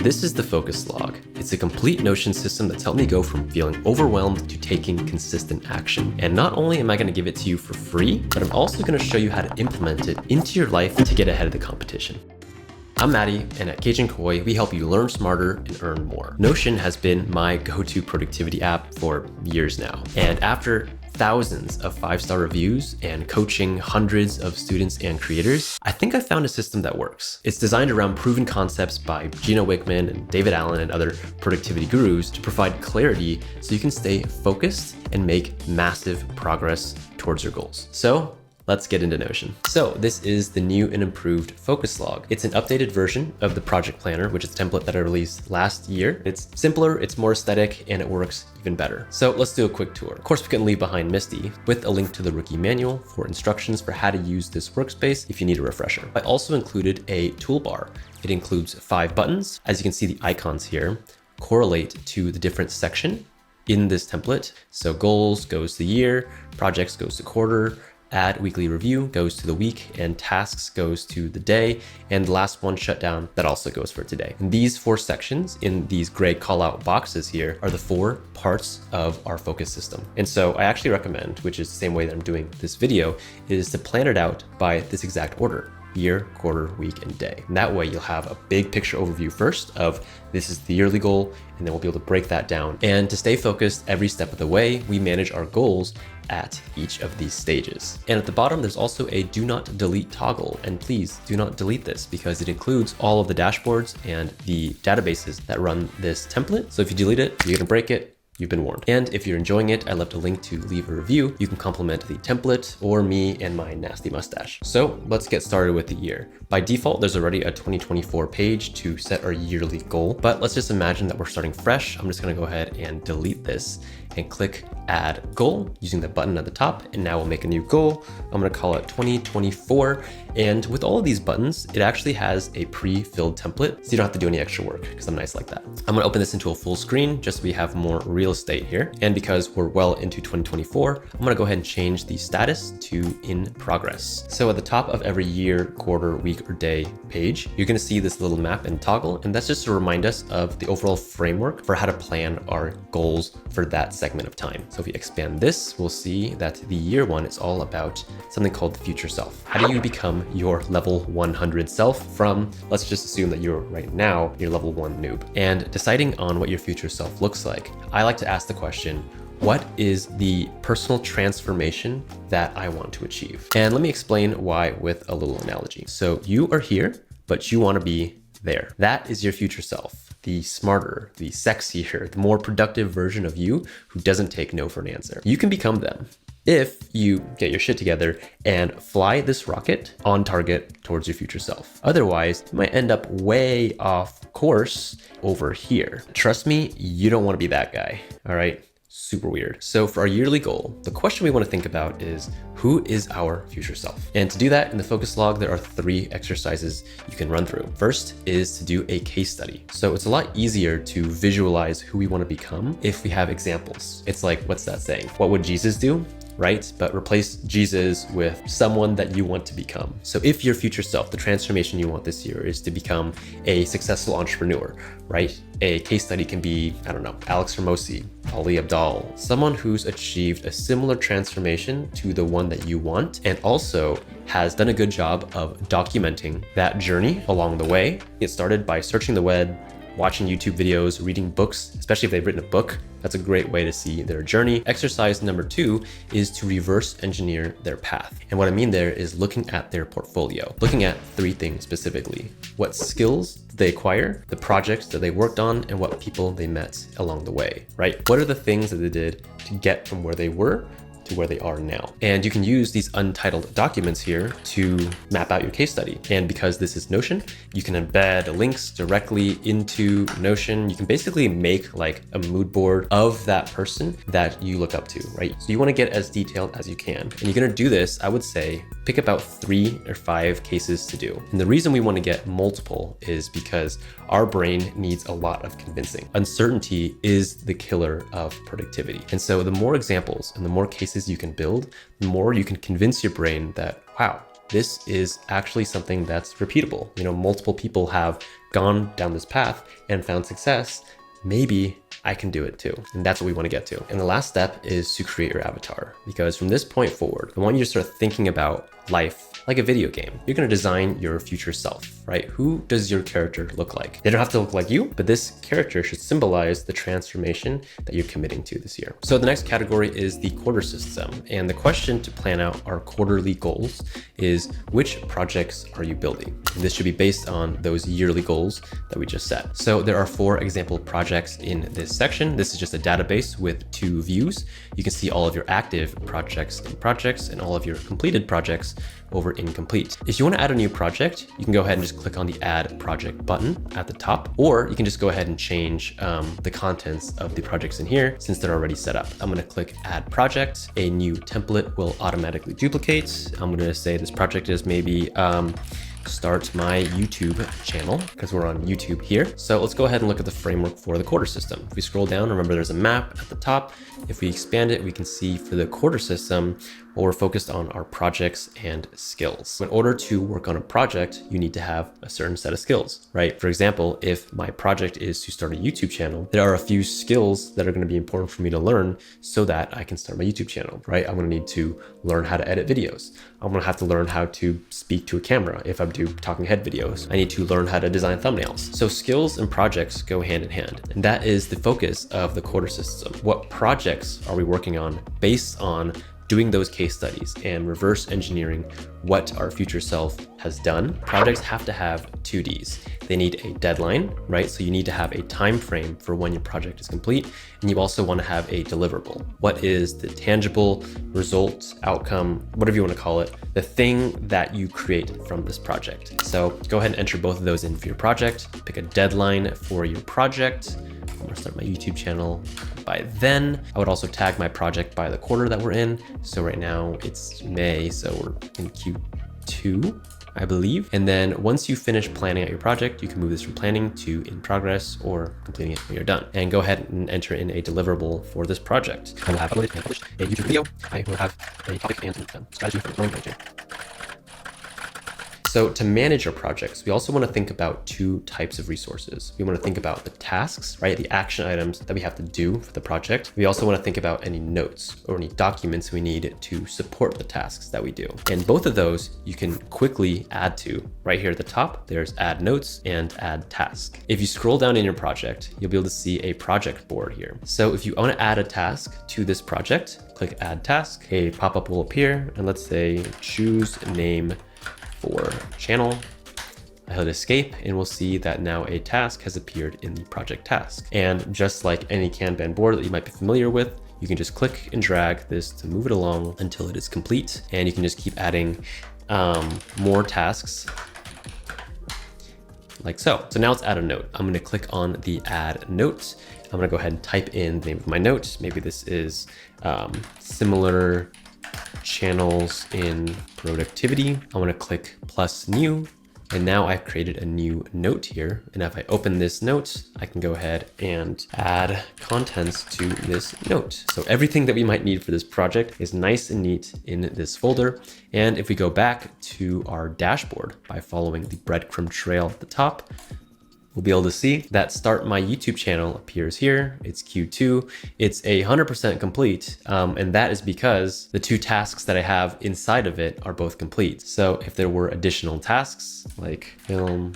This is the focus log. It's a complete Notion system that's helped me go from feeling overwhelmed to taking consistent action. And not only am I going to give it to you for free, but I'm also going to show you how to implement it into your life to get ahead of the competition. I'm Matty, and at Cajun Koi, we help you learn smarter and earn more. Notion has been my go-to productivity app for years now. And after thousands of 5-star reviews and coaching hundreds of students and creators, I think I found a system that works. It's designed around proven concepts by Gino Wickman and David Allen and other productivity gurus to provide clarity so you can stay focused and make massive progress towards your goals. So let's get into Notion. So this is the new and improved focus log. It's an updated version of the project planner, which is a template that I released last year. It's simpler, it's more aesthetic, and it works even better. So let's do a quick tour. Of course, we can leave behind Misty with a link to the rookie manual for instructions for how to use this workspace if you need a refresher. I also included a toolbar. It includes 5 buttons. As you can see, the icons here correlate to the different section in this template. So goals goes to the year, projects goes to quarter, add weekly review goes to the week, and tasks goes to the day, and the last one, shutdown, that also goes for today. And these 4 sections in these gray call out boxes here are the 4 parts of our focus system. And so I actually recommend, which is the same way that I'm doing this video, is to plan it out by this exact order: year, quarter, week, and day. And that way you'll have a big picture overview first of this is the yearly goal, and then we'll be able to break that down. And to stay focused every step of the way, we manage our goals at each of these stages. And at the bottom, there's also a do not delete toggle. And please do not delete this because it includes all of the dashboards and the databases that run this template. So if you delete it, you're gonna break it. You've been warned. And if you're enjoying it, I left a link to leave a review. You can compliment the template or me and my nasty mustache. So let's get started with the year. By default, there's already a 2024 page to set our yearly goal, but let's just imagine that we're starting fresh. I'm just gonna go ahead and delete this and click add goal using the button at the top. And now we'll make a new goal. I'm gonna call it 2024. And with all of these buttons, it actually has a pre-filled template, so you don't have to do any extra work because I'm nice like that. I'm gonna open this into a full screen just so we have more real estate here. And because we're well into 2024, I'm gonna go ahead and change the status to in progress. So at the top of every year, quarter, week, or day page, you're gonna see this little map and toggle. And that's just to remind us of the overall framework for how to plan our goals for that segment of time. So if we expand this, we'll see that the year one is all about something called the future self. How do you become your level 100 self from, let's just assume that you're right now, your level 1 noob. And deciding on what your future self looks like, I like to ask the question, what is the personal transformation that I want to achieve? And let me explain why with a little analogy. So you are here, but you want to be there. That is your future self. The smarter, the sexier, the more productive version of you who doesn't take no for an answer. You can become them if you get your shit together and fly this rocket on target towards your future self. Otherwise, you might end up way off course over here. Trust me, you don't want to be that guy, all right? Super weird. So for our yearly goal, the question we want to think about is, who is our future self? And to do that in the focus log, there are 3 exercises you can run through. First is to do a case study. So it's a lot easier to visualize who we want to become if we have examples. It's like, what's that saying? What would Jesus do? Right? But replace Jesus with someone that you want to become. So if your future self, the transformation you want this year is to become a successful entrepreneur, right? A case study can be, I don't know, Alex Ramosi, Ali Abdal, someone who's achieved a similar transformation to the one that you want and also has done a good job of documenting that journey along the way. Get started by searching the web, watching YouTube videos, reading books, especially if they've written a book. That's a great way to see their journey. Exercise number 2 is to reverse engineer their path. And what I mean there is looking at their portfolio, looking at 3 things specifically. What skills did they acquire, the projects that they worked on, and what people they met along the way, right? What are the things that they did to get from where they were to where they are now? And you can use these untitled documents here to map out your case study. And because this is Notion, you can embed links directly into Notion. You can basically make like a mood board of that person that you look up to, right? So you want to get as detailed as you can. And you're going to do this, I would say, pick about 3 or 5 cases to do. And the reason we want to get multiple is because our brain needs a lot of convincing. Uncertainty is the killer of productivity. And so the more examples and the more cases you can build, the more you can convince your brain that, wow, this is actually something that's repeatable. You know, multiple people have gone down this path and found success. Maybe I can do it too. And that's what we want to get to. And the last step is to create your avatar, because from this point forward, I want you to start thinking about life like a video game. You're going to design your future self, right? Who does your character look like? They don't have to look like you, but this character should symbolize the transformation that you're committing to this year. So the next category is the quarter system. And the question to plan out our quarterly goals is, which projects are you building? And this should be based on those yearly goals that we just set. So there are 4 example projects in this section. This is just a database with 2 views. You can see all of your active projects and all of your completed projects over incomplete. If you want to add a new project, you can go ahead and just click on the add project button at the top, or you can just go ahead and change the contents of the projects in here since they're already set up. I'm going to click add project. A new template will automatically duplicate. I'm going to say this project is maybe start my YouTube channel, because we're on YouTube here. So let's go ahead and look at the framework for the quarter system. If we scroll down, remember there's a map at the top. If we expand it, we can see for the quarter system, well, we're focused on our projects and skills. In order to work on a project, you need to have a certain set of skills, right? For example, if my project is to start a YouTube channel, there are a few skills that are going to be important for me to learn so that I can start my YouTube channel, right? I'm going to need to learn how to edit videos. I'm going to have to learn how to speak to a camera if I'm doing talking head videos. I need to learn how to design thumbnails. So skills and projects go hand in hand. And that is the focus of the quarter system. What projects are we working on based on doing those case studies and reverse engineering what our future self has done? Projects have to have 2 Ds. They need a deadline, right? So you need to have a time frame for when your project is complete. And you also want to have a deliverable. What is the tangible result, outcome, whatever you want to call it, the thing that you create from this project? So go ahead and enter both of those in for your project. Pick a deadline for your project. I'm gonna start my YouTube channel by then. I would also tag my project by the quarter that we're in. So right now it's May, so we're in Q2, I believe. And then once you finish planning out your project, you can move this from planning to in progress or completing it when you're done. And go ahead and enter in a deliverable for this project. I will have uploaded and published a YouTube video. I will have a topic and strategy for growing my channel. So to manage our projects, we also want to think about 2 types of resources. We want to think about the tasks, right? The action items that we have to do for the project. We also want to think about any notes or any documents we need to support the tasks that we do. And both of those you can quickly add to. Right here at the top, there's add notes and add task. If you scroll down in your project, you'll be able to see a project board here. So if you want to add a task to this project, click add task. A pop-up will appear, and let's say choose name for channel. I hit escape, and we'll see that now a task has appeared in the project task. And just like any Kanban board that you might be familiar with, you can just click and drag this to move it along until it is complete. And you can just keep adding more tasks like so. So now let's add a note. I'm going to click on the add note. I'm going to go ahead and type in the name of my note. Maybe this is similar channels in productivity. I'm going to click plus new, and now I've created a new note here. And if I open this note, I can go ahead and add contents to this note. So everything that we might need for this project is nice and neat in this folder. And if we go back to our dashboard by following the breadcrumb trail at the top, we'll be able to see that start my YouTube channel appears here. It's Q2. It's 100% complete. And that is because the 2 tasks that I have inside of it are both complete. So if there were additional tasks like film,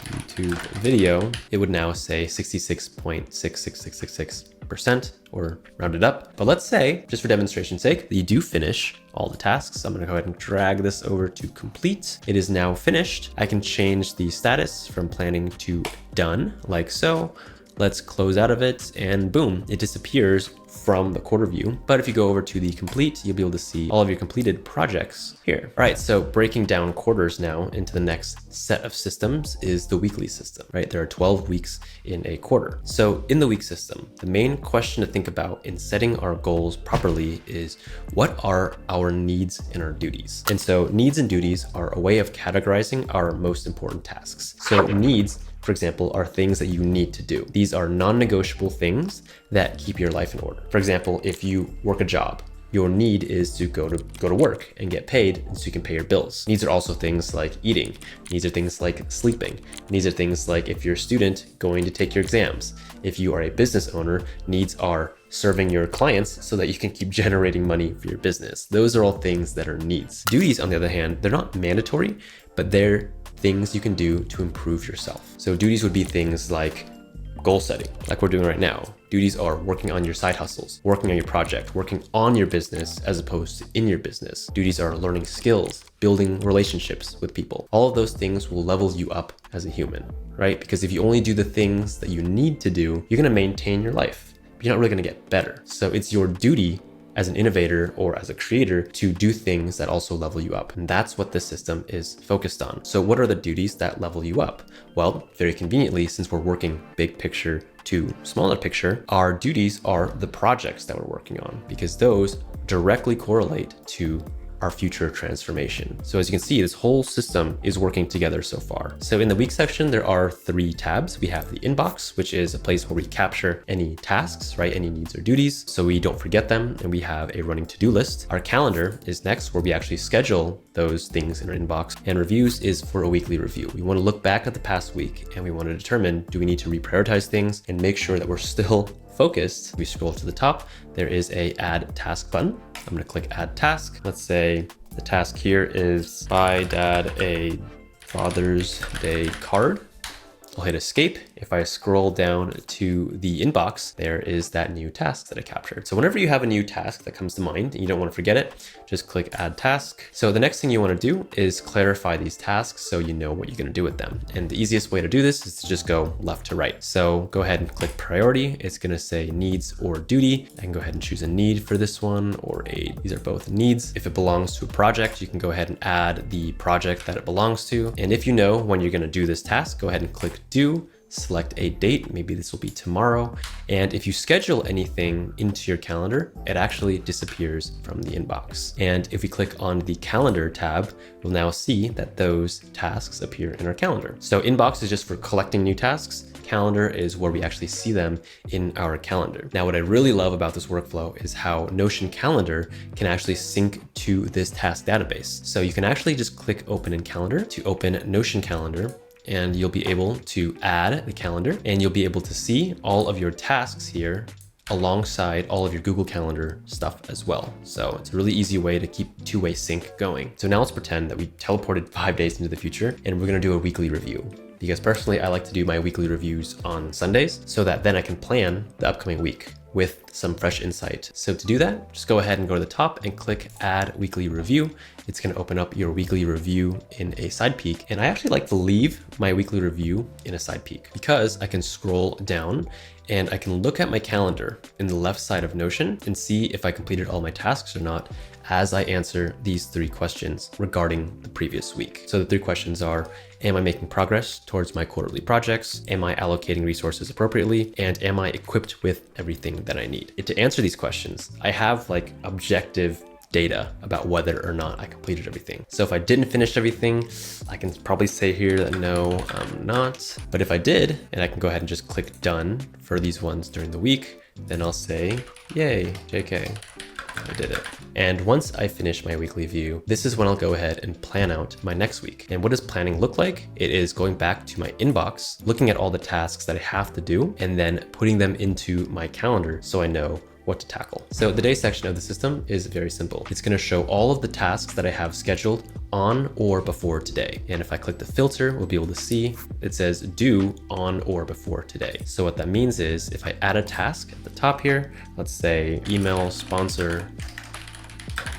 YouTube video, it would now say 66.66666% or rounded up. But let's say, just for demonstration's sake, that you do finish all the tasks. I'm gonna go ahead and drag this over to complete. It is now finished. I can change the status from planning to done, like so. Let's close out of it, and boom, it disappears from the quarter view. But if you go over to the complete, you'll be able to see all of your completed projects here. All right, so breaking down quarters now into the next set of systems is the weekly system, right? There are 12 weeks in a quarter. So in the week system, the main question to think about in setting our goals properly is, what are our needs and our duties? And so needs and duties are a way of categorizing our most important tasks. So needs, for example, are things that you need to do. These are non-negotiable things that keep your life in order. For example, if you work a job, your need is to go to work and get paid so you can pay your bills. Needs are also things like eating. Needs are things like sleeping. Needs are things like if you're a student going to take your exams. If you are a business owner, needs are serving your clients so that you can keep generating money for your business. Those are all things that are needs. Duties, on the other hand, they're not mandatory, but they're things you can do to improve yourself. So duties would be things like goal setting, like we're doing right now. Duties are working on your side hustles, working on your project, working on your business as opposed to in your business. Duties are learning skills, building relationships with people. All of those things will level you up as a human, right? Because if you only do the things that you need to do, you're gonna maintain your life, but you're not really gonna get better. So it's your duty as an innovator or as a creator to do things that also level you up. And that's what this system is focused on. So what are the duties that level you up? Well, very conveniently, since we're working big picture to smaller picture, our duties are the projects that we're working on, because those directly correlate to our future transformation. So as you can see, this whole system is working together so far. So in the week section, there are 3 tabs. We have the inbox, which is a place where we capture any tasks, right? Any needs or duties, so we don't forget them. And we have a running to-do list. Our calendar is next, where we actually schedule those things in our inbox. And reviews is for a weekly review. We want to look back at the past week and we want to determine, do we need to reprioritize things and make sure that we're still focused. We scroll to the top, there is a add task button. I'm gonna click add task. Let's say the task here is buy dad a Father's Day card. I'll hit escape. If I scroll down to the inbox, there is that new task that I captured. So whenever you have a new task that comes to mind and you don't want to forget it, just click add task. So the next thing you want to do is clarify these tasks so you know what you're going to do with them. And the easiest way to do this is to just go left to right. So go ahead and click priority. It's going to say needs or duty. I can go ahead and choose a need for this one, or these are both needs. If it belongs to a project, you can go ahead and add the project that it belongs to. And if you know when you're going to do this task, go ahead and click do, select a date, maybe this will be tomorrow. And if you schedule anything into your calendar, it actually disappears from the inbox. And if we click on the calendar tab, we'll now see that those tasks appear in our calendar. So inbox is just for collecting new tasks. Calendar is where we actually see them in our calendar. Now, what I really love about this workflow is how Notion Calendar can actually sync to this task database. So you can actually just click open in calendar to open Notion Calendar, and you'll be able to add the calendar, and you'll be able to see all of your tasks here alongside all of your Google Calendar stuff as well. So it's a really easy way to keep two-way sync going. So now let's pretend that we teleported 5 days into the future and we're gonna do a weekly review. Because personally, I like to do my weekly reviews on Sundays so that then I can plan the upcoming week with some fresh insight. So to do that, just go ahead and go to the top and click add weekly review. It's gonna open up your weekly review in a side peek. And I actually like to leave my weekly review in a side peek because I can scroll down and I can look at my calendar in the left side of Notion and see if I completed all my tasks or not as I answer these 3 questions regarding the previous week. So the 3 questions are, am I making progress towards my quarterly projects? Am I allocating resources appropriately? And am I equipped with everything that I need? And to answer these questions, I have like objective data about whether or not I completed everything. So if I didn't finish everything, I can probably say here that no, I'm not. But if I did, and I can go ahead and just click done for these ones during the week, then I'll say, yay, JK. I did it. And once I finish my weekly view, this is when I'll go ahead and plan out my next week. And what does planning look like? It is going back to my inbox, looking at all the tasks that I have to do, and then putting them into my calendar so I know what to tackle. So the day section of the system is very simple. It's going to show all of the tasks that I have scheduled on or before today. And if I click the filter, we'll be able to see it says due on or before today. So what that means is if I add a task at the top here, let's say email sponsor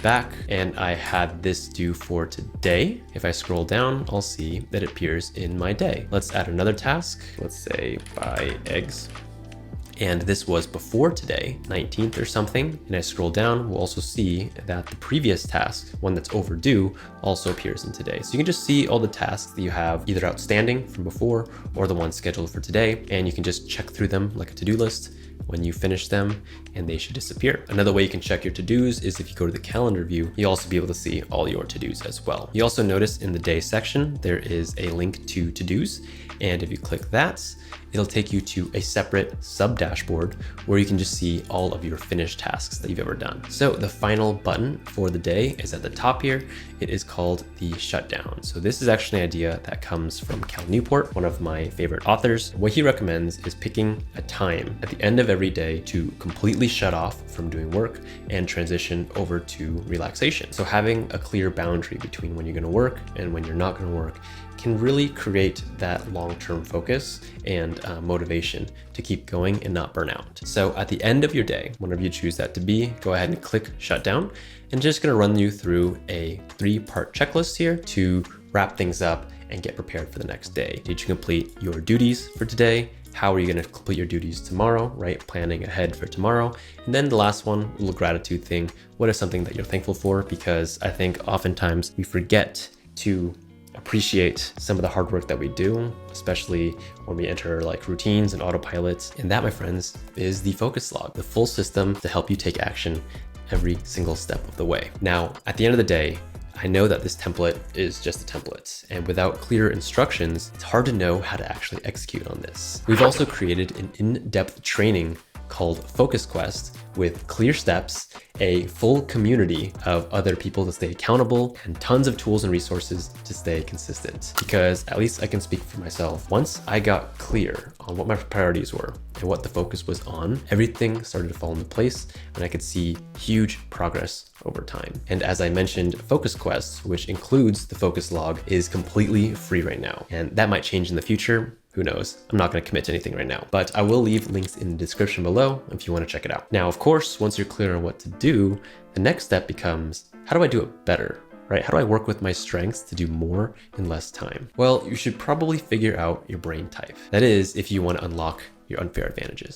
back, and I had this due for today. If I scroll down, I'll see that it appears in my day. Let's add another task. Let's say buy eggs. And this was before today, 19th or something. And I scroll down, we'll also see that the previous task, one that's overdue, also appears in today. So you can just see all the tasks that you have either outstanding from before or the ones scheduled for today. And you can just check through them like a to-do list when you finish them, and they should disappear. Another way you can check your to-dos is if you go to the calendar view, you'll also be able to see all your to-dos as well. You also notice in the day section, there is a link to to-dos. And if you click that, it'll take you to a separate sub dashboard where you can just see all of your finished tasks that you've ever done. So the final button for the day is at the top here. It is called the shutdown. So this is actually an idea that comes from Cal Newport, one of my favorite authors. What he recommends is picking a time at the end of every day to completely shut off from doing work and transition over to relaxation. So having a clear boundary between when you're going to work and when you're not going to work can really create that long-term focus and motivation to keep going and not burn out. So at the end of your day, whenever you choose that to be, go ahead and click shutdown, and just gonna run you through a 3-part checklist here to wrap things up and get prepared for the next day. Did you complete your duties for today? How are you gonna complete your duties tomorrow, right? Planning ahead for tomorrow. And then the last one, a little gratitude thing. What is something that you're thankful for? Because I think oftentimes we forget to appreciate some of the hard work that we do, especially when we enter like routines and autopilots. And that, my friends, is the focus log, the full system to help you take action every single step of the way. Now, at the end of the day, I know that this template is just a template, and without clear instructions, it's hard to know how to actually execute on this. We've also created an in-depth training called Focus Quest with clear steps, a full community of other people to stay accountable, and tons of tools and resources to stay consistent. Because at least I can speak for myself. Once I got clear on what my priorities were and what the focus was on, everything started to fall into place and I could see huge progress over time. And as I mentioned, Focus Quest, which includes the focus log, is completely free right now. And that might change in the future. Who knows? I'm not going to commit to anything right now, but I will leave links in the description below if you want to check it out. Now, of course, once you're clear on what to do, the next step becomes, how do I do it better, right? How do I work with my strengths to do more in less time? Well, you should probably figure out your brain type. That is, if you want to unlock your unfair advantages.